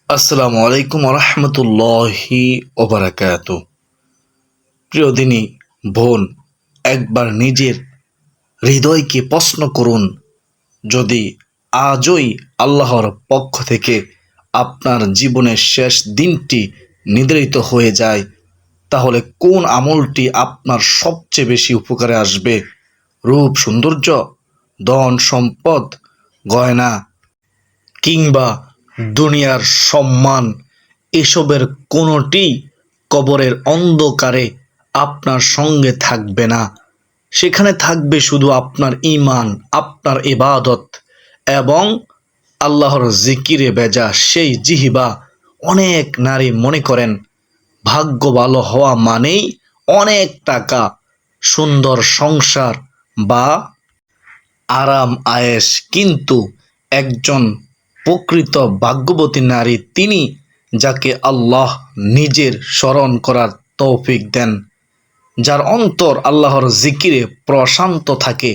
আসসালামু আলাইকুম রহমতুল্লাহি ওবারাকাতু। প্রিয় দিনী বোন, একবার নিজের হৃদয়কে প্রশ্ন করুন, যদি আজই আল্লাহর পক্ষ থেকে আপনার জীবনের শেষ দিনটি নির্ধারিত হয়ে যায়, তাহলে কোন আমলটি আপনার সবচেয়ে বেশি উপকারে আসবে? রূপ সৌন্দর্য, ধন সম্পদ, গয়না, কিংবা দুনিয়ার সম্মান? এসবের কোনোটি কবরের অন্ধকারে আপনার সঙ্গে থাকবে না। সেখানে থাকবে শুধু আপনার ঈমান, আপনার ইবাদত এবং আল্লাহর জিকিরে ভেজা সেই জিহ্বা। অনেক নারী মনে করেন ভাগ্য ভালো হওয়া মানেই অনেক টাকা, সুন্দর সংসার বা আরাম আয়েশ। কিন্তু একজন প্রকৃত ভাগ্যবতী নারী তিনি, যাকে আল্লাহ নিজের স্মরণ করার তৌফিক দেন, যার অন্তর আল্লাহর জিকিরে প্রশান্ত থাকে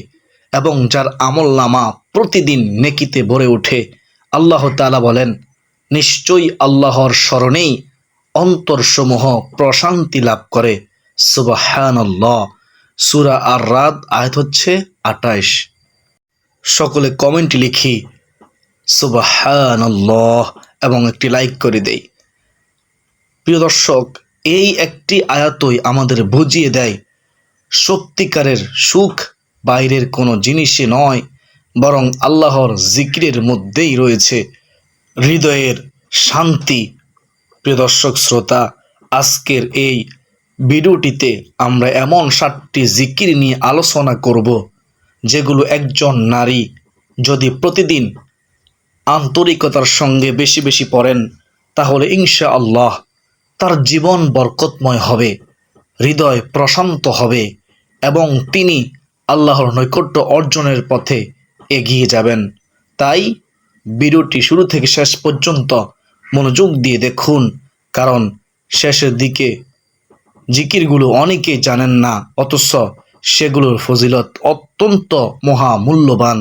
এবং যার আমলনামা প্রতিদিন নেকিতে ভরে ওঠে। আল্লাহ তাআলা বলেন, নিশ্চয়ই আল্লাহর স্মরণেই অন্তরসমূহ প্রশান্তি লাভ করে। সুবহানাল্লাহ। সূরা আর-রাদ আয়াত হচ্ছে ২৮। সকলে কমেন্টে লিখি সুবহানাল্লাহ এবং একটি লাইক করে দেই। প্রিয় দর্শক, এই একটি আয়াতই আমাদের বুঝিয়ে দেয় সত্যিকারের সুখ বাইরের কোনো জিনিসে নয়, বরং আল্লাহর জিকিরের মধ্যেই রয়েছে হৃদয়ের শান্তি। প্রিয় দর্শক শ্রোতা, আজকের এই ভিডিওটিতে আমরা এমন 7টি জিকির নিয়ে আলোচনা করব, যেগুলো একজন নারী যদি প্রতিদিন আন্তরিকতার সঙ্গে বেশি বেশি পড়েন, তাহলে ইনশাআল্লাহ তার জীবন বরকতময় হবে, হৃদয় প্রশান্ত হবে এবং তিনি আল্লাহর নৈকট্য অর্জনের পথে এগিয়ে যাবেন। তাই ভিডিওটি শুরু থেকে শেষ পর্যন্ত মনোযোগ দিয়ে দেখুন, কারণ শেষের দিকে জিকিরগুলো অনেকে জানেন না, অথচ সেগুলোর ফজিলত অত্যন্ত মহামূল্যবান।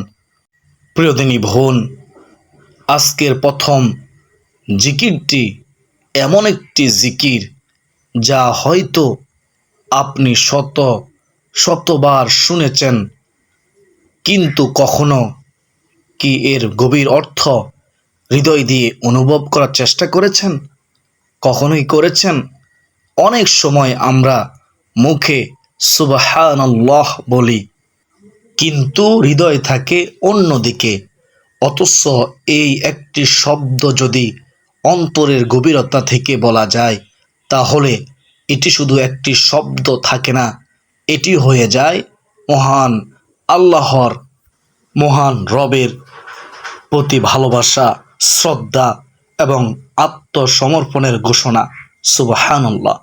প্রিয়দিনী বোন, আজকের প্রথম জিকিরটি এমন একটি জিকির যা হয়তো আপনি শতবার শুনেছেন, কিন্তু কখনো কি এর গভীর অর্থ হৃদয় দিয়ে অনুভব করার চেষ্টা করেছেন? কখনোই করেছেন? অনেক সময় আমরা মুখে সুবহানাল্লাহ বলি, কিন্তু হৃদয় থাকে অন্যদিকে। অথচ এই একটি শব্দ যদি অন্তরের গভীরতা থেকে বলা যায়, তাহলে এটি শুধু একটি শব্দ থাকে না, এটি হয়ে যায় মহান আল্লাহর, মহান রবের প্রতি ভালোবাসা, শ্রদ্ধা এবং আত্মসমর্পণের ঘোষণা। সুবহানাল্লাহ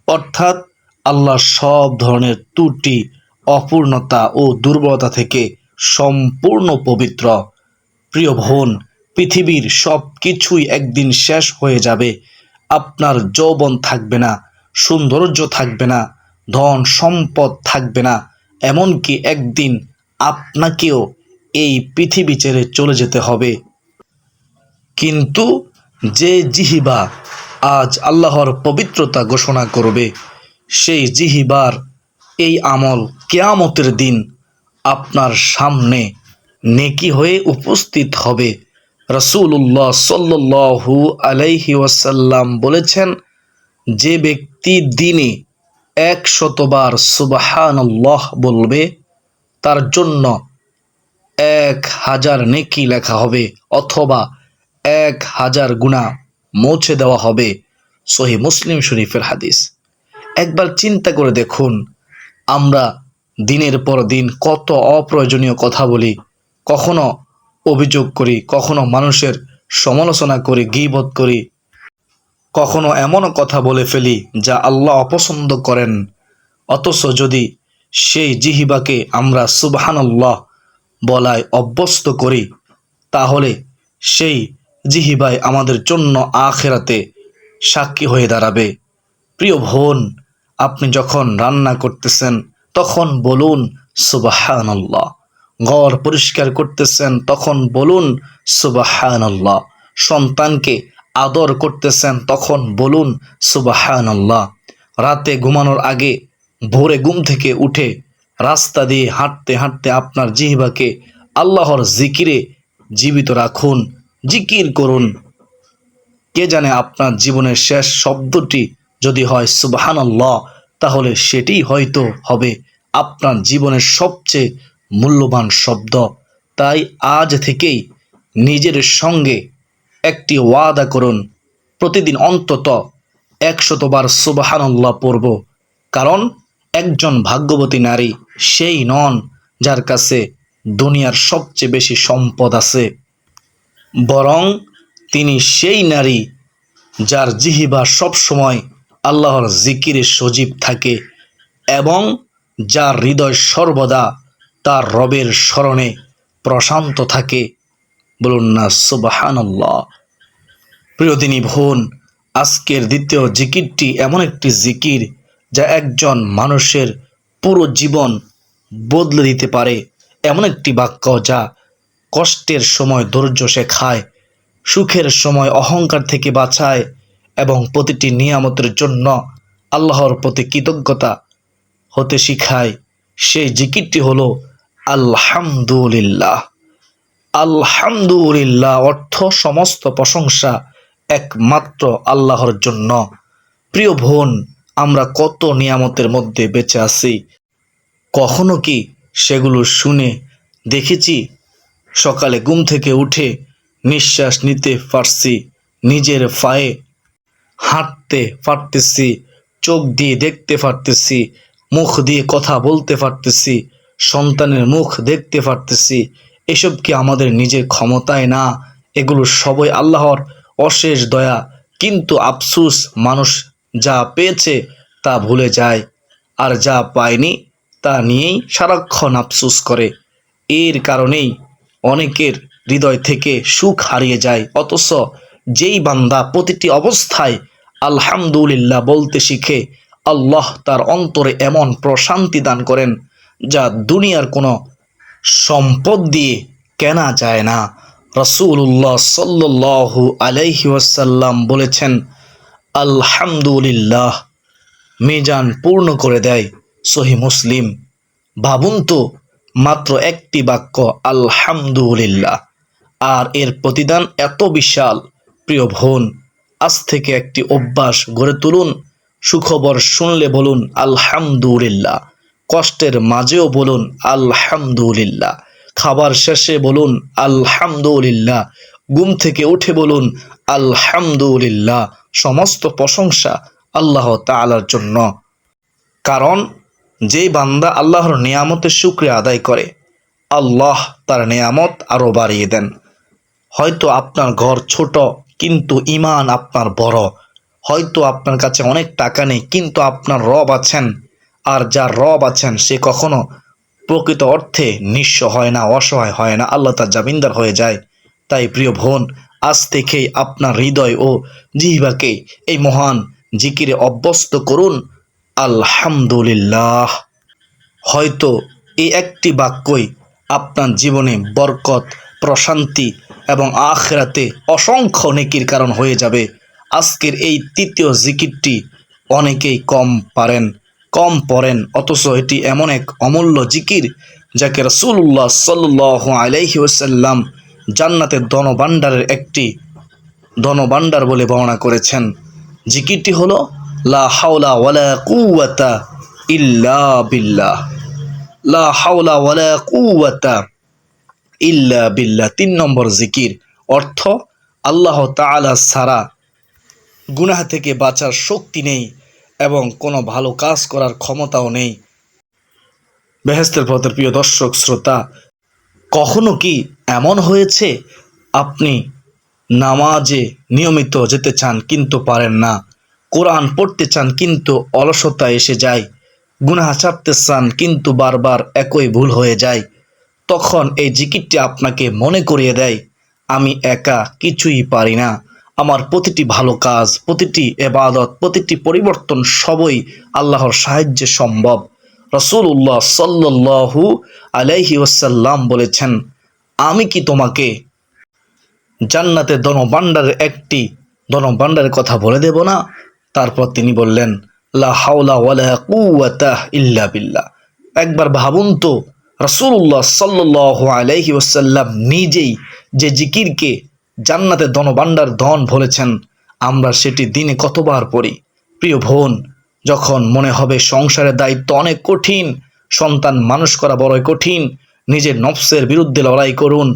অর্থাৎ আল্লাহ সব ধরনের ত্রুটি, অপূর্ণতা ও দুর্বলতা থেকে সম্পূর্ণ পবিত্র। প্রিয় বোন, পৃথিবীর সব কিছুই একদিন শেষ হয়ে যাবে। আপনার যৌবন থাকবে না, সৌন্দর্য থাকবে না, ধন সম্পদ থাকবে না, এমনকি একদিন আপনাকেও এই পৃথিবী ছেড়ে চলে যেতে হবে। কিন্তু যে জিহ্বা আজ আল্লাহর পবিত্রতা ঘোষণা করবে, সেই জিহ্বার এই আমল কিয়ামতের দিন আপনার সামনে নেকি হয়ে উপস্থিত হবে। রাসূলুল্লাহ সাল্লাল্লাহু আলাইহি ওয়াসাল্লাম বলেছেন, যে ব্যক্তি দিনে ১০০বার সুবহানাল্লাহ বলবে, তার জন্য ১,০০০ নেকি লেখা হবে, অথবা ১,০০০ গুনাহ মুছে দেওয়া হবে। সহিহ মুসলিম শরীফের হাদিস। একবার চিন্তা করে দেখুন, আমরা দিনের পর দিন কত অপ্রয়োজনীয় কথা বলি, কখনো অভিযোগ করি, কখনো মানুষের সমালোচনা করি, গীবত করি, কখনো এমনও কথা বলে ফেলি যা আল্লাহ অপছন্দ করেন। অথচ যদি সেই জিহ্বাকে আমরা সুবহানাল্লাহ বলায় অভ্যস্ত করি, তাহলে সেই জিহ্বাই আমাদের জন্য আখিরাতে সাক্ষী হয়ে দাঁড়াবে। প্রিয় বোন, আপনি যখন রান্না করতেছেন তখন বলুন সুবহানাল্লাহ, ঘর পরিষ্কার করতেছেন তখন বলুন সুবহানাল্লাহ, সন্তানকে আদর করতেছেন তখন বলুন সুবহানাল্লাহ। রাতে ঘুমানোর আগে ভোরে ঘুম থেকে উঠে রাস্তা দিয়ে হাঁটতে হাঁটতে আপনার জিহ্বাকে আল্লাহর জিকিরে জীবিত রাখুন, জিকির করুন। কে জানে আপনার জীবনের শেষ শব্দটি যদি হয় সুবহানাল্লাহ, তাহলে সেটি হয়তো হবে আপনার জীবনের সবচেয়ে মূল্যবান শব্দ। তাই আজ থেকেই নিজের সঙ্গে একটি ওয়াদা করুন, প্রতিদিন অন্তত 100 বার সুবহানাল্লাহ পড়ব। কারণ একজন ভাগ্যবতী নারী সেই নন যার কাছে দুনিয়ার সবচেয়ে বেশি সম্পদ আছে, বরং তিনি সেই নারী যার জিহ্বা সবসময় আল্লাহর জিকিরে সজীব থাকে এবং যার হৃদয় সর্বদা তার রবের স্মরণে প্রশান্ত থাকে। বলুন না সুবহানাল্লাহ। প্রিয় দিনী বোন, আজকের দ্বিতীয় জিকিরটি এমন একটি জিকির যা একজন মানুষের পুরো জীবন বদলে দিতে পারে। এমন একটি বাক্য যা কষ্টের সময় ধৈর্য শেখায়, সুখের সময় অহংকার থেকে বাঁচায় এবং প্রতিটি নিয়ামতের জন্য আল্লাহর প্রতি কৃতজ্ঞতা হতে শিখায়। সেই জিকিরটি হলো আলহামদুলিল্লাহ। আলহামদুলিল্লাহ অর্থ সমস্ত প্রশংসা একমাত্র আল্লাহর জন্য। প্রিয় বোন, আমরা কত নিয়ামতের মধ্যে বেঁচে আছি, কখনো কি সেগুলো শুনে দেখেছি? সকালে ঘুম থেকে উঠে নিঃশ্বাস নিতে পারছি, নিজের পায়ে হাঁটতে পারতেছি, চোখ দিয়ে দেখতে পারতেছি, মুখ দিয়ে কথা বলতে পারতেছি, সন্তানের মুখ দেখতে পারতেছি। এসব কি আমাদের নিজের ক্ষমতায় না? এগুলো সবই আল্লাহর অশেষ দয়া। কিন্তু আফসুস, মানুষ যা পেয়েছে তা ভুলে যায়, আর যা পায়নি তা নিয়েই সারাক্ষণ আফসুস করে। এর কারণেই অনেকের হৃদয় থেকে সুখ হারিয়ে যায়। অথচ যেই বান্দা প্রতিটি অবস্থায় আলহামদুলিল্লাহ বলতে শিখে, আল্লাহ তার অন্তরে এমন প্রশান্তি দান করেন যা দুনিয়ার কোনো সম্পদ দিয়ে কেনা যায় না। রাসূলুল্লাহ সাল্লাল্লাহু আলাইহি ওয়াসাল্লাম বলেছেন, আলহামদুলিল্লাহ মিজান পূর্ণ করে দেয়। সহিহ মুসলিম। ভাবুন তো, মাত্র একটি বাক্য আলহামদুলিল্লাহ, আর এর প্রতিদান এত বিশাল। প্রিয় বোন, আজ থেকে একটি অভ্যাস গড়ে তুলুন। সুখবর শুনলে বলুন আলহামদুলিল্লাহ, কষ্টের মাঝেও বলুন আলহামদুলিল্লাহ, খাবার শেষে বলুন আলহামদুলিল্লাহ, ঘুম থেকে উঠে বলুন আলহামদুলিল্লাহ। সমস্ত প্রশংসা আল্লাহ তাআলার জন্য। কারণ যেই বান্দা আল্লাহর নিয়ামতের শুকরিয়া আদায় করে, আল্লাহ তার নিয়ামত আরও বাড়িয়ে দেন। হয়তো আপনার ঘর ছোট কিন্তু ঈমান আপনার বড়। হয়তো আপনার কাছে অনেক টাকা নেই কিন্তু আপনার রব আছেন, আর যার রব আছেন সে কখনো প্রকৃত অর্থে নিঃস্ব হয় না, অসহায় হয় না, আল্লাহ তার জামিনদার হয়ে যায়। তাই প্রিয় বোন, আজ থেকেই আপনার হৃদয় ও জিহ্বাকে এই মহান জিকিরে অভ্যস্ত করুন আলহামদুলিল্লাহ। হয়তো এই একটি বাক্যই আপনার জীবনে বরকত, প্রশান্তি এবং আখিরাতে অসংখ্য নেকির কারণ হয়ে যাবে। আজকের এই তৃতীয় জিকিরটি অনেকেই কম পড়েন, অথচ এটি এমন এক অমূল্য জিকির যাকে রাসূলুল্লাহ সাল্লাল্লাহু আলাইহি ওয়াসাল্লাম জান্নাতের ধনভাণ্ডারের একটি ধনভাণ্ডার বলে বর্ণনা করেছেন। জিকিরটি হলো লা হাওলা ওয়ালা কুওয়াতা ইল্লা বিল্লাহ। লা হাওলা ওয়ালা কুওয়াতা ইল্লা বিল্লাহ। 3 নম্বর জিকির। অর্থ, আল্লাহ তাআলা ছাড়া গুনাহ থেকে বাঁচার শক্তি নেই এবং কোনো ভালো কাজ করার ক্ষমতাও নেই। বেহেশতের পথের প্রিয় দর্শক শ্রোতা, কখনো কি এমন হয়েছে আপনি নামাজে নিয়মিত যেতে চান কিন্তু পারেন না, কোরআন পড়তে চান কিন্তু অলসতা এসে যায়, গুনাহ ছাড়তে চান কিন্তু বারবার একই ভুল হয়ে যায়? তখন এই জিকিরটি আপনাকে মনে করিয়ে দেয়, আমি একা কিছুই পারি না। আমার প্রতিটি ভালো কাজ, প্রতিটি ইবাদত, প্রতিটি পরিবর্তন সবই আল্লাহর সাহায্যে সম্ভব। রাসূলুল্লাহ সাল্লাল্লাহু আলাইহি ওয়াসাল্লাম বলেছেন, আমি কি তোমাকে জান্নাতের ধনভাণ্ডারের একটি ধনভাণ্ডারের কথা বলে দেব না? তারপর তিনি বললেন, লা হাওলা ওয়ালা কুওয়াতা ইল্লা বিল্লাহ। একবার ভাবুন তো, রাসূলুল্লাহ সাল্লাল্লাহু আলাইহি ওয়াসাল্লাম নিজেই যে জিকিরকে জান্নাতের ধনভাণ্ডার ধন বলেছেন, আমরা সেটি দিনে কতবার পড়ি? প্রিয় বোন, যখন মনে হবে সংসারের দায়িত্ব অনেক কঠিন, সন্তান মানুষ করা বড়ই কঠিন, নিজের নফসের বিরুদ্ধে লড়াই করুন,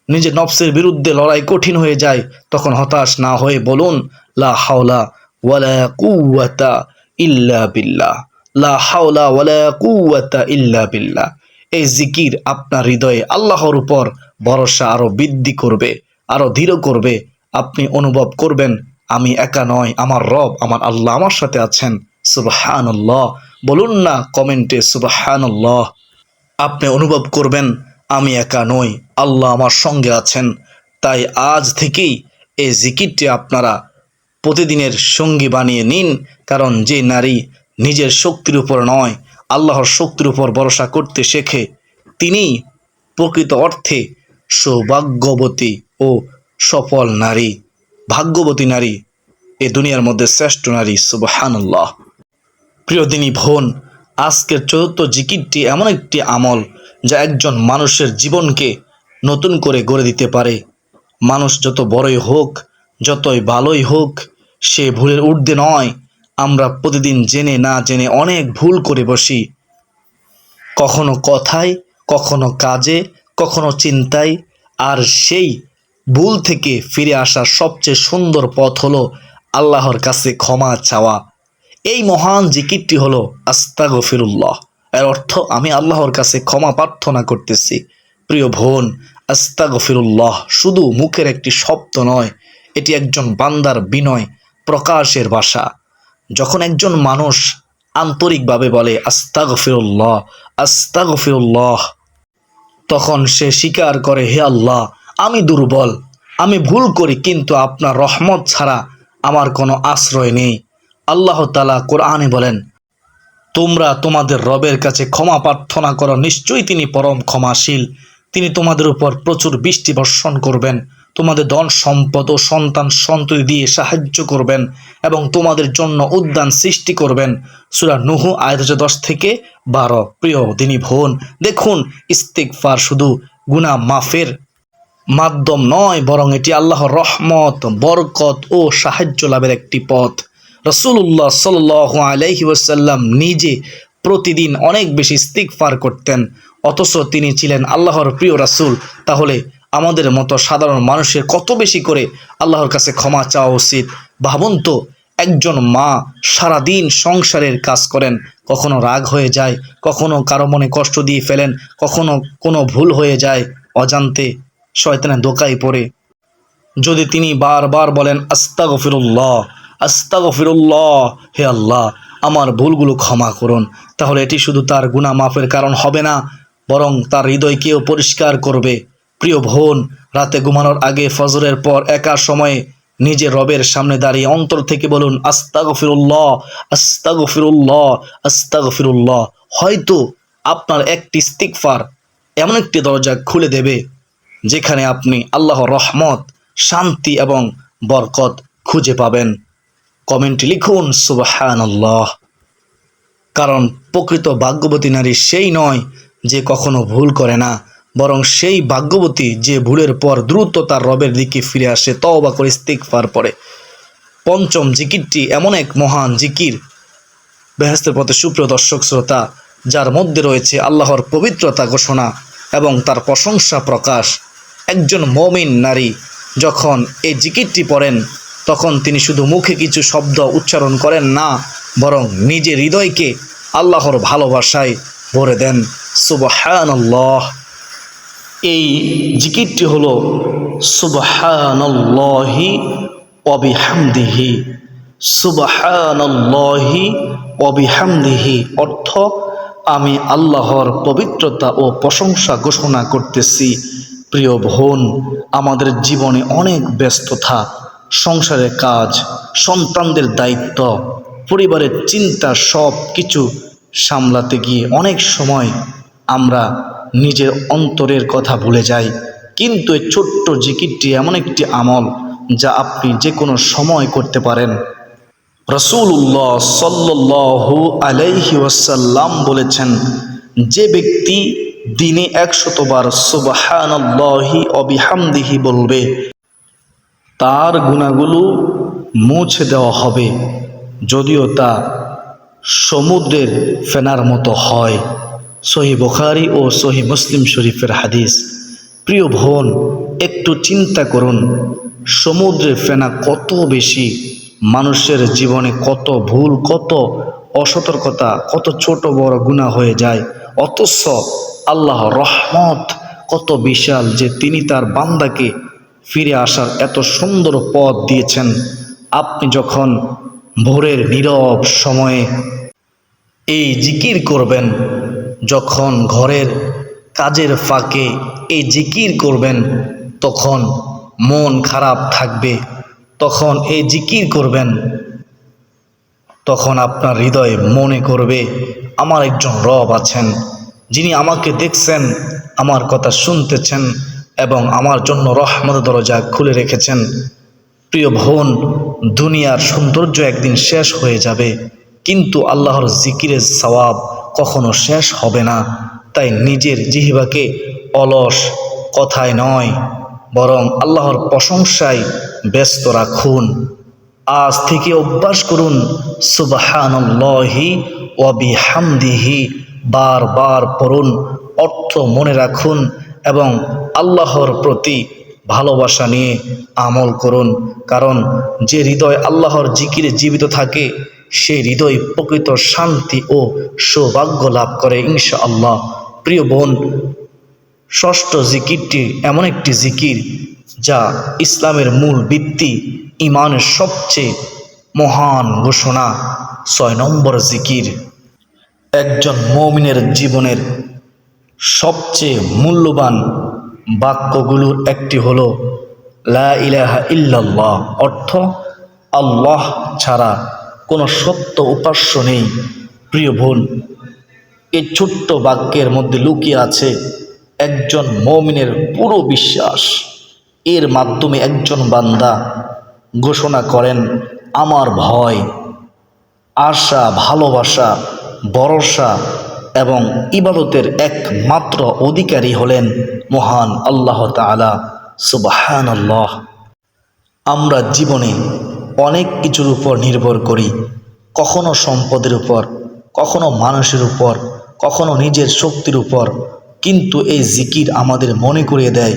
নিজের নফসের বিরুদ্ধে লড়াই কঠিন হয়ে যায়, তখন হতাশ না হয়ে বলুন, লা হাওলা ওয়ালা কুওয়াতা ইল্লা বিল্লাহ, লা হাওলা ওয়ালা কুওয়াতা ইল্লা বিল্লাহ। এই জিকির আপনার হৃদয়ে আল্লাহর উপর ভরসা আরো বৃদ্ধি করবে, আরো দৃঢ় করবে। আপনি অনুভব করবেন, আমি একা নয়, আমার রব, আমার আল্লাহ আমার সাথে আছেন। সুবহানাল্লাহ বলুন না কমেন্টে, সুবহানাল্লাহ। আপনি অনুভব করবেন, আমি একা নই, আল্লাহ আমার সঙ্গে আছেন। তাই আজ থেকেই এই জিকিরটি আপনারা প্রতিদিনের সঙ্গী বানিয়ে নিন। কারণ যে নারী নিজের শক্তির উপর নয়, আল্লাহর শক্তির উপর ভরসা করতে শেখে, তিনি প্রকৃত অর্থে সৌভাগ্যবতী ও সফল নারী, ভাগ্যবতী নারী, এ দুনিয়ার মধ্যে শ্রেষ্ঠ নারী। সুবহানাল্লাহ। প্রিয় দিনী বোন, আজকের চতুর্থ জিকিরটি এমন একটি আমল যা একজন মানুষের জীবনকে নতুন করে গড়ে দিতে পারে। মানুষ যত বড়ই হোক, যতই ভালোই হোক, সে ভুলের ঊর্ধ্বে নয়। আমরা প্রতিদিন জেনে না জেনে অনেক ভুল করে বসি, কখনো কথায়, কখনো কাজে, কখনো চিন্তায়। আর সেই ভুল থেকে ফিরে আসার সবচেয়ে সুন্দর পথ হলো আল্লাহর কাছে ক্ষমা চাওয়া। এই মহান জিকিরটি হলো আস্তাগফিরুল্লাহ। এর অর্থ, আমি আল্লাহর কাছে ক্ষমা প্রার্থনা করতেছি। প্রিয় বোন, আস্তাগফিরুল্লাহ শুধু মুখের একটি শব্দ নয়, এটি একজন বান্দার বিনয় প্রকাশের ভাষা। যখন একজন মানুষ আন্তরিকভাবে বলে আস্তাগফিরুল্লাহ, আস্তাগফিরুল্লাহ, তখন সে স্বীকার করে, হে আল্লাহ, আমি দুর্বল, আমি ভুল করি, কিন্তু আপনার রহমত ছাড়া আমার কোনো আশ্রয় নেই। আল্লাহ তাআলা কোরআনে বলেন, তোমরা তোমাদের রবের কাছে ক্ষমা প্রার্থনা করো, নিশ্চয়ই তিনি পরম ক্ষমাশীল। তিনি তোমাদের উপর প্রচুর বৃষ্টি বর্ষণ করবেন, তোমাদের ধন সম্পদ ও সন্তান সন্ততি দিয়ে সাহায্য করবেন এবং তোমাদের জন্য উদ্যান সৃষ্টি করবেন। সূরা নূহ আয়াত 10 থেকে 12। প্রিয় দিনী বোন, দেখুন, ইস্তিগফার শুধু গুনাহ মাফের মাধ্যম নয়, বরং এটি আল্লাহর রহমত, বরকত ও সাহায্য লাভের একটি পথ। রাসূলুল্লাহ সাল্লাল্লাহু আলাইহি ওয়াসাল্লাম নিজে প্রতিদিন অনেক বেশি ইস্তিগফার করতেন, অথচ তিনি ছিলেন আল্লাহর প্রিয় রাসূল। তাহলে আমাদের মতো সাধারণ মানুষের কত বেশি করে আল্লাহর কাছে ক্ষমা চাওয়া উচিত। ভাবুন তো, একজন মা সারাদিন সংসারের কাজ করেন, কখনো রাগ হয়ে যায়, কখনো কারো মনে কষ্ট দিয়ে ফেলেন, কখনো কোনো ভুল হয়ে যায়, অজান্তে শয়তানের ধোঁকায় পড়ে যদি তিনি বারবার বলেন আস্তাগফিরুল্লাহ, আস্তাগফিরুল্লাহ, হে আল্লাহ আমার ভুলগুলো ক্ষমা করুন, তাহলে এটি শুধু তার গুনাহ মাফের কারণ হবে না, বরং তার হৃদয়কেও পরিষ্কার করবে। প্রিয় বোন, রাতে ঘুমানোর আগে ফজরের পর একা সময়ে নিজের রবের সামনে দাঁড়িয়ে অন্তর থেকে বলুন আস্তাগফিরুল্লাহ, আস্তাগফিরুল্লাহ, আস্তাগফিরুল্লাহ। হয়তো আপনার একটি ইস্তিগফার এমন একটি দরজা খুলে দেবে যেখানে আপনি আল্লাহর রহমত, শান্তি এবং বরকত খুঁজে পাবেন। কমেন্টে লিখুন সুবহানাল্লাহ। কারণ প্রকৃত ভাগ্যবতী নারী সেই নয় যে কখনো ভুল করে না, বরং সেই ভাগ্যবতী যে ভুলের পর দ্রুত তার রবের দিকে ফিরে আসে, তওবা করে ইস্তিগফার পড়ে। পঞ্চম জিকিরটি এমন এক মহান জিকির, বেহেশতের পথে সুপ্রিয় দর্শক শ্রোতা, যার মধ্যে রয়েছে আল্লাহর পবিত্রতা ঘোষণা এবং তার প্রশংসা প্রকাশ। একজন মুমিন নারী যখন এই জিকিরটি পড়েন, তখন তিনি শুধু মুখে কিছু শব্দ উচ্চারণ করেন না, বরং নিজের হৃদয়কে আল্লাহর ভালোবাসায় ভরে দেন। সুবহানাল্লাহ। এই জিকিরটি হলো সুবহানাল্লাহি ওয়া বিহামদিহি, সুবহানাল্লাহি ওয়া বিহামদিহি অর্থ, আমি আল্লাহর পবিত্রতা ও প্রশংসা ঘোষণা করতেছি। প্রিয় বোন, আমাদের জীবনে অনেক ব্যস্ততা, সংসারের কাজ, সন্তানদের দায়িত্ব, পরিবারের চিন্তা, সব কিছু সামলাতে গিয়ে অনেক সময় আমরা নিজের অন্তরের কথা ভুলে যাই। কিন্তু এই ছোট্ট জিকিরটি এমন একটি আমল যা আপনি যে কোনো সময় করতে পারেন। রাসূলুল্লাহ সাল্লাল্লাহু আলাইহি ওয়াসাল্লাম বলেছেন, যে ব্যক্তি দিনে 100 বার সুবহানাল্লাহি ওয়া বিহামদিহি বলবে, তার গুনাহগুলো মুছে দেওয়া হবে, যদিও তা সমুদ্রের ফেনার মতো হয়। সহিহ বুখারী ও সহিহ মুসলিম শরীফের হাদিস। প্রিয় বোন, একটু চিন্তা করুন, সমুদ্রের ফেনা কত বেশি, মানুষের জীবনে কত ভুল, কত অসতর্কতা, কত ছোট বড় গুনাহ হয়ে যায়, অথচ আল্লাহর রহমত কত বিশাল যে তিনি তার বান্দাকে ফিরে আসার এত সুন্দর পথ দিয়েছেন। আপনি যখন ভোরের নীরব সময়ে এই জিকির করবেন, যখন ঘরের কাজের ফাঁকে এই জিকির করবেন, তখন মন খারাপ থাকবে, তখন এই জিকির করবেন, তখন আপনার হৃদয় মনে করবে আমার একজন রব আছেন, যিনি আমাকে দেখছেন, আমার কথা শুনতেছেন এবং আমার জন্য রহমতের দরজা খুলে রেখেছেন। প্রিয় বোন, দুনিয়ার সৌন্দর্য একদিন শেষ হয়ে যাবে, কিন্তু আল্লাহর জিকিরের সওয়াব কখনো শেষ হবে না। তাই নিজের জিহ্বাকে অলস কথায় নয়, বরং আল্লাহর প্রশংসায় ব্যস্ত রাখুন। আজ থেকে অভ্যাস করুন সুবহানাল্লাহি ওয়া বিহামদিহি, বারবার পড়ুন, অর্থ মনে রাখুন এবং আল্লাহর প্রতি ভালোবাসা নিয়ে আমল করুন। কারণ যে হৃদয় আল্লাহর জিকিরে জীবিত থাকে, সেই হৃদয় প্রকৃত শান্তি ও সৌভাগ্য লাভ করে ইনশাআল্লাহ। প্রিয় বোন, ষষ্ঠ জিকিরটি এমন একটি জিকির যা ইসলামের মূল ভিত্তি, ইমানের সবচেয়ে মহান ঘোষণা। 6 নম্বর জিকির। একজন মুমিনের জীবনের সবচেয়ে মূল্যবান বাক্যগুলোর একটি হলো লা ইলাহা ইল্লাল্লাহ, অর্থ আল্লাহ ছাড়া কোনো সত্য উপাস্য নেই। প্রিয় বোন, এই ছোট্ট বাক্যের মধ্যে লুকিয়ে আছে একজন মুমিনের পুরো বিশ্বাস। এর মাধ্যমে একজন বান্দা ঘোষণা করেন, আমার ভয়, আশা, ভালোবাসা, ভরসা এবং ইবাদতের একমাত্র অধিকারী হলেন মহান আল্লাহ তাআলা। সুবহানাল্লাহ। আমরা জীবনে অনেক কিছুর উপর নির্ভর করি, কখনো সম্পদের উপর, কখনো মানুষের উপর, কখনো নিজের শক্তির উপর, কিন্তু এই জিকির আমাদের মনে করিয়ে দেয়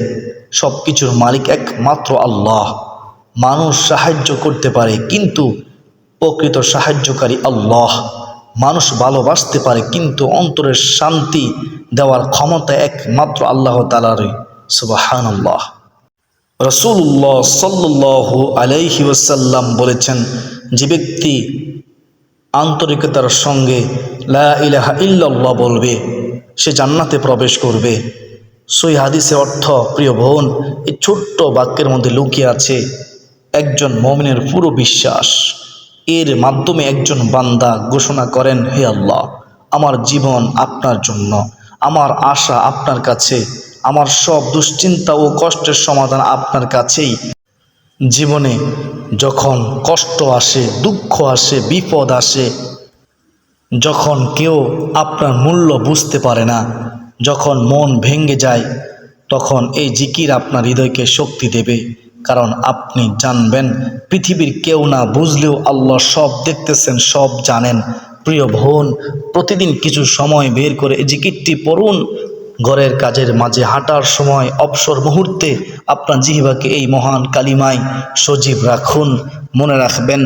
সব কিছুর মালিক একমাত্র আল্লাহ। মানুষ সাহায্য করতে পারে, কিন্তু প্রকৃত সাহায্যকারী আল্লাহ। মানুষ ভালোবাসতে পারে, কিন্তু অন্তরের শান্তি দেওয়ার ক্ষমতা একমাত্র আল্লাহ তাআলারই। সুবহানাল্লাহ। রাসূলুল্লাহ সাল্লাল্লাহু আলাইহি ওয়াসাল্লাম বলেছেন, যে ব্যক্তি আন্তরিকতার সঙ্গে লা ইলাহা ইল্লাল্লাহ বলবে, সে জান্নাতে প্রবেশ করবে। সহিহ হাদিসের অর্থ, প্রিয় বোন, এই ছোট্ট বাক্যের মধ্যে লুকিয়ে আছে একজন মুমিনের পুরো বিশ্বাস। এর মাধ্যমে একজন বান্দা ঘোষণা করেন, হে আল্লাহ, আমার জীবন আপনার জন্য, আমার আশা আপনার কাছে, আমার সব দুশ্চিন্তা ও কষ্টের সমাধান আপনার কাছেই। জীবনে যখন কষ্ট আসে, দুঃখ আসে, বিপদ আসে, যখন কেউ আপনার মূল্য বুঝতে পারে না, যখন মন ভেঙে যায়, তখন এই জিকির আপনার হৃদয়কে শক্তি দেবে। কারণ আপনি জানবেন পৃথিবীর কেউ না বুঝলেও আল্লাহ সব দেখতেছেন, সব জানেন। প্রিয় বোন, প্রতিদিন কিছু সময় বের করে এই জিকিরটি পড়ুন। ঘরের কাজের মাঝে, হাঁটার সময়, অবসর মুহূর্তে আপনার জিহ্বাকে এই মহান কালিমায় সজীব রাখুন। মনে রাখবেন,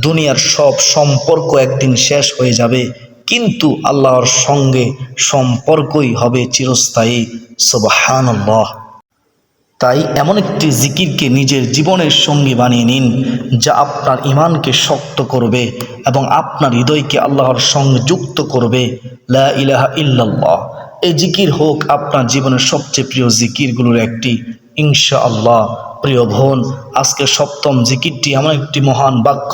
দুনিয়ার সব সম্পর্ক একদিন শেষ হয়ে যাবে, কিন্তু আল্লাহর সঙ্গে সম্পর্কই হবে চিরস্থায়ী। সুবহানাল্লাহ। তাই এমন একটি জিকিরকে নিজের জীবনের সঙ্গী বানিয়ে নিন, যা আপনার ঈমানকে শক্ত করবে এবং আপনার হৃদয়কে আল্লাহর সঙ্গে যুক্ত করবে। লা ইলাহা ইল্লাল্লাহ। এই জিকির হোক আপনার জীবনের সবচেয়ে প্রিয় জিকিরগুলোর একটি, ইনশাআল্লাহ। প্রিয় বোন, আজকে সপ্তম জিকিরটি এমন একটি মহান বাক্য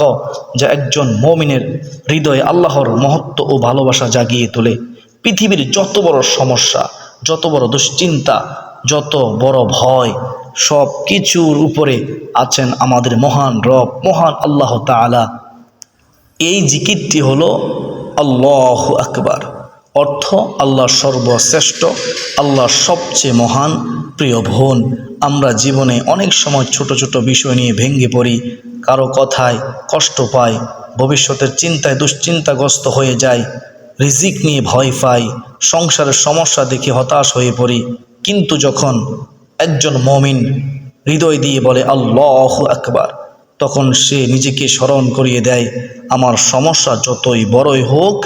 যা একজন মুমিনের হৃদয়ে আল্লাহর মহত্ব ও ভালোবাসা জাগিয়ে তোলে। পৃথিবীর যত বড় সমস্যা, যত বড় দুশ্চিন্তা, যত বড় ভয়, সব কিছুর উপরে আছেন আমাদের মহান রব, মহান আল্লাহ তাআলা। এই জিকিরটি হলো আল্লাহু আকবার, অর্থ আল্লাহ সর্বশ্রেষ্ঠ, আল্লাহ সবচেয়ে মহান। প্রিয় বোন, আমরা জীবনে অনেক সময় ছোট ছোট বিষয় নিয়ে ভেঙে পড়ি, কারো কথায় কষ্ট পাই, ভবিষ্যতের চিন্তায় দুশ্চিন্তাগ্রস্ত হয়ে যায়, রিজিক নিয়ে ভয় পাই, সংসারের সমস্যা দেখে হতাশ হয়ে পড়ি। কিন্তু যখন একজন মুমিন হৃদয় দিয়ে বলে আল্লাহু আকবার, তখন সে নিজেকে স্মরণ করিয়ে দেয়, আমার সমস্যা যতই বড়ই হোক,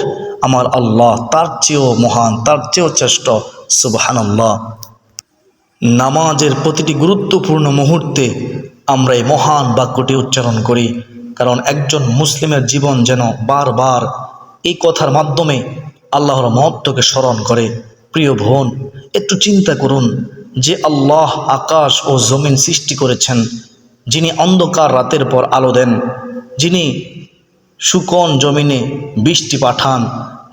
আমার আল্লাহ তার চেয়েও মহান, তার চেয়েও শ্রেষ্ঠ। সুবহানাল্লাহ। নামাজের প্রতিটি গুরুত্বপূর্ণ মুহূর্তে আমরা এই মহান বাক্যটি উচ্চারণ করি, কারণ একজন মুসলিমের জীবন যেন বারবার এই কথার মাধ্যমে আল্লাহর মহত্বকে স্মরণ করে। প্রিয় বোন, একটু চিন্তা করুন যে আল্লাহ আকাশ ও জমিন সৃষ্টি করেছেন, যিনি অন্ধকার রাতের পর আলো দেন, যিনি শুকন জমিনে বৃষ্টি পাঠান,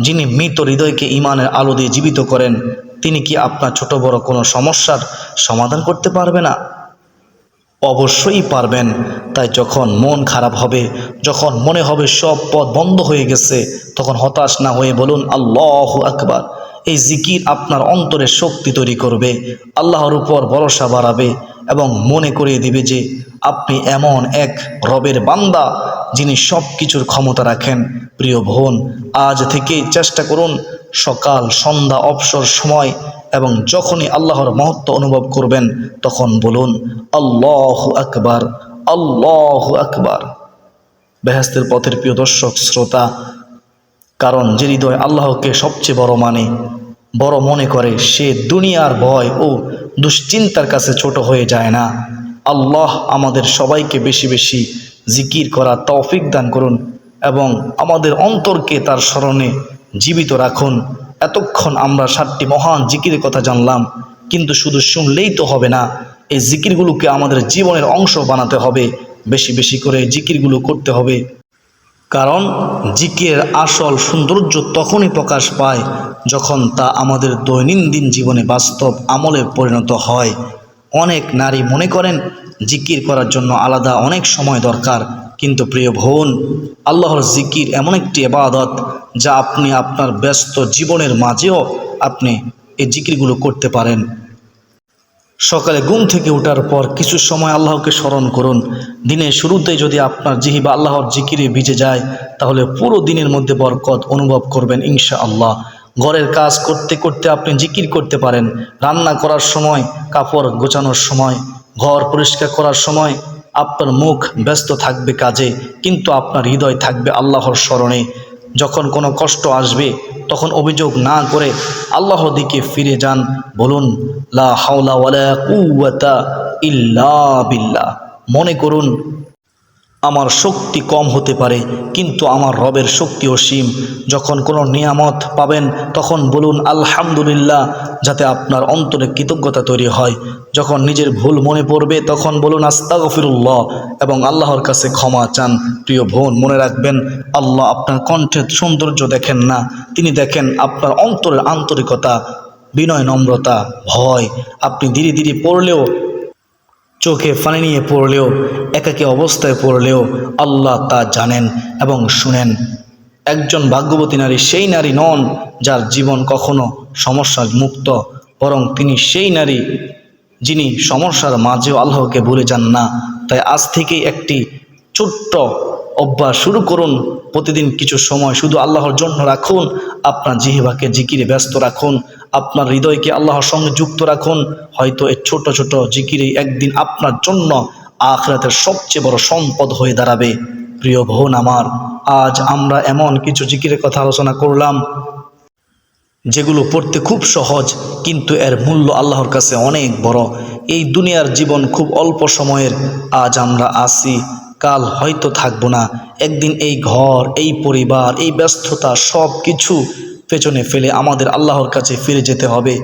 যিনি মৃত হৃদয়কে ঈমানের আলো দিয়ে জীবিত করেন, তিনি কি আপনার ছোট বড় কোনো সমস্যার সমাধান করতে পারবে না? অবশ্যই পারবেন। তাই যখন মন খারাপ হবে, যখন মনে হবে সব পথ বন্ধ হয়ে গেছে, তখন হতাশ না হয়ে বলুন আল্লাহু আকবার। এই জিকির আপনার অন্তরে শক্তি তৈরি করবে, আল্লাহর উপর ভরসা বাড়াবে এবং মনে করিয়ে দিবে যে আপনি এমন এক রবের বান্দা যিনি সব কিছুর ক্ষমতা রাখেন। প্রিয় বোন, আজ থেকেই চেষ্টা করুন সকাল সন্ধ্যা অবসর সময় এবং যখনই আল্লাহর মহত্ব অনুভব করবেন তখন বলুন আল্লাহু আকবার, আল্লাহু আকবার। বেহেশতের পথের প্রিয় দর্শক শ্রোতা, কারণ যে হৃদয় আল্লাহকে সবচেয়ে বড় মনে করে, সে দুনিয়ার ভয় ও দুশ্চিন্তার কাছে ছোট হয়ে যায় না। আল্লাহ আমাদের সবাইকে বেশি বেশি জিকির করা তৌফিক দান করুন এবং আমাদের অন্তরকে তার স্মরণে জীবিত রাখুন। এতক্ষণ আমরা 7টি মহান জিকিরের কথা জানলাম, কিন্তু শুধু শুনলেই তো হবে না, এই জিকিরগুলোকে আমাদের জীবনের অংশ বানাতে হবে, বেশি বেশি করে জিকিরগুলো করতে হবে। কারণ জিকিরের আসল সৌন্দর্য তখনই প্রকাশ পায় যখন তা আমাদের দৈনন্দিন জীবনে বাস্তব আমলে পরিণত হয়। অনেক নারী মনে করেন জিকির করার জন্য আলাদা অনেক সময় দরকার, কিন্তু প্রিয় বোন, আল্লাহর জিকির এমন একটি ইবাদত যা আপনি আপনার ব্যস্ত জীবনের মাঝেও আপনি এই জিকিরগুলো করতে পারেন। সকালে ঘুম থেকে ওঠার পর কিছু সময় আল্লাহকে স্মরণ করুন। দিনের শুরুতে যদি আপনার জিহ্বা আল্লাহর জিকিরে ভিজে যায়, তাহলে পুরো দিনের মধ্যে বরকত অনুভব করবেন ইনশাআল্লাহ। ঘরের কাজ করতে করতে আপনি জিকির করতে পারেন, রান্না করার সময়, কাপড় গোছানোর সময়, ঘর পরিষ্কার করার সময় আপনার মুখ ব্যস্ত থাকবে কাজে, কিন্তু আপনার হৃদয় থাকবে আল্লাহর স্মরণে। যখন কোনো কষ্ট আসবে তখন অভিযোগ না করে আল্লাহর দিকে ফিরে যান, বলুন লা হাওলা ওয়ালা কুওয়াতা ইল্লা বিল্লাহ। মনে করুন আমার শক্তি কম হতে পারে, কিন্তু আমার রবের শক্তি অসীম। যখন কোনো নিয়ামত পাবেন তখন বলুন আলহামদুলিল্লাহ, যাতে আপনার অন্তরে কৃতজ্ঞতা তৈরি হয়। যখন নিজের ভুল মনে পড়বে তখন বলুন আস্তাগফিরুল্লাহ এবং আল্লাহর কাছে ক্ষমা চান। প্রিয় বোন, মনে রাখবেন আল্লাহ আপনার কণ্ঠের সৌন্দর্য দেখেন না, তিনি দেখেন আপনার অন্তরের আন্তরিকতা, বিনয়, নম্রতা, ভয়। আপনি ধীরে ধীরে পড়লেও, চোখে পানি নিয়ে পড়লেও, একাকী অবস্থায় পড়লেও আল্লাহ তা জানেন এবং শুনেন। একজন ভাগ্যবতী নারী সেই নারী নন যার জীবন কখনো সমস্যার মুক্ত, বরং তিনি সেই নারী যিনি সমস্যার মাঝেও আল্লাহকে ভুলে যান না। তাই আজ থেকেই একটি ছোট্ট অভ্যাস শুরু করুন। প্রতিদিন কিছু সময় শুধু আল্লাহর জন্য রাখুন, আপনার জিহ্বাকে জিকিরে ব্যস্ত রাখুন, আপনার হৃদয়কে আল্লাহর সঙ্গে যুক্ত রাখুন। হয়তো এই ছোট ছোট জিকিরেই একদিন আপনার জন্য আখিরাতের সবচেয়ে বড় সম্পদ হয়ে দাঁড়াবে। প্রিয় বোন আমার, আজ আমরা এমন কিছু জিকিরের কথা আলোচনা করলাম যেগুলো পড়তে খুব সহজ, কিন্তু এর মূল্য আল্লাহর কাছে অনেক বড়। এই দুনিয়ার জীবন খুব অল্প সময়ের, আজ আমরা আছি, কাল হয়তো থাকবো না। একদিন এই ঘর, এই পরিবার, এই ব্যস্ততা সব কিছু পেছনে ফেলে আমাদের আল্লাহর কাছে ফিরে যেতে হবে।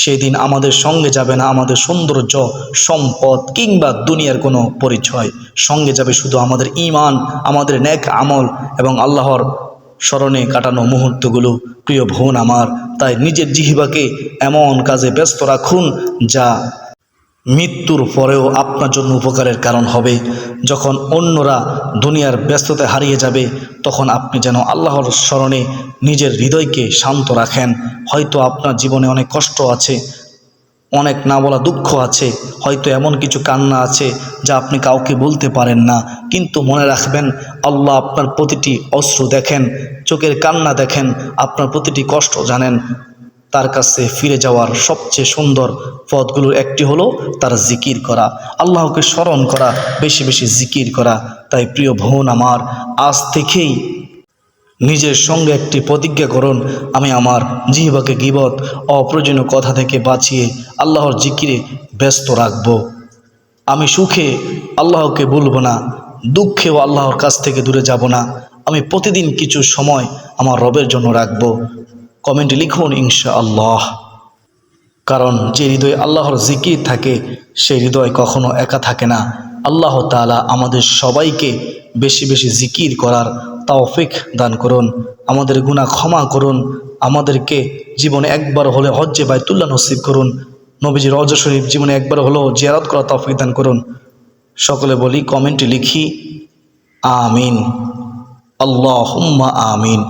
সেদিন আমাদের সঙ্গে যাবে না আমাদের সৌন্দর্য, সম্পদ কিংবা দুনিয়ার কোনো পরিচয়, সঙ্গে যাবে শুধু আমাদের ঈমান, আমাদের নেক আমল এবং আল্লাহর স্মরণে কাটানো মুহূর্তগুলো। প্রিয় বোন আমার, তাই নিজের জিহ্বাকে এমন কাজে ব্যস্ত রাখুন যা মৃত্যুর পরেও আপনার জন্য উপকারের কারণ হবে। যখন অন্যরা দুনিয়ার ব্যস্ততায় হারিয়ে যাবে, তখন আপনি যেন আল্লাহর স্মরণে নিজের হৃদয়কে শান্ত রাখেন। হয়তো আপনার জীবনে অনেক কষ্ট আছে, অনেক না বলা দুঃখ আছে, হয়তো এমন কিছু কান্না আছে যা আপনি কাউকে বলতে পারেন না, কিন্তু মনে রাখবেন আল্লাহ আপনার প্রতিটি অশ্রু দেখেন, চোখের কান্না দেখেন, আপনার প্রতিটি কষ্ট জানেন। তার কাছে ফিরে যাওয়ার সবচেয়ে সুন্দর পথগুলোর একটি হলো তার জিকির করা, আল্লাহকে স্মরণ করা, বেশি বেশি জিকির করা। তাই প্রিয় বোন আমার, আজ থেকেই নিজের সঙ্গে একটি প্রতিজ্ঞা করুন, আমি আমার জিহ্বাকে গীবত, অপ্রয়োজনীয় কথা থেকে বাঁচিয়ে আল্লাহর জিকিরে ব্যস্ত রাখব। আমি সুখে আল্লাহকে ভুলব না, দুঃখেও আল্লাহর কাছ থেকে দূরে যাব না। আমি প্রতিদিন কিছু সময় আমার রবের জন্য রাখব। কমেন্টে লিখুন ইনশাআল্লাহ। কারণ যে হৃদয়ে আল্লাহর জিকির থাকে, সেই হৃদয় কখনো একা থাকে না। আল্লাহ তাআলা আমাদের সবাইকে বেশি বেশি জিকির করার তৌফিক দান করুন, আমাদের গুনাহ ক্ষমা করুন, আমাদেরকে জীবনে একবার হলে হজ্জে বাইতুল্লাহ নসিব করুন, নবীজি রওজা শরীফ জীবনে একবার হলেও জিয়ারত করার তৌফিক দান করুন। সকলে বলি, কমেন্টে লিখি আমিন, আল্লাহুম্মা আমিন।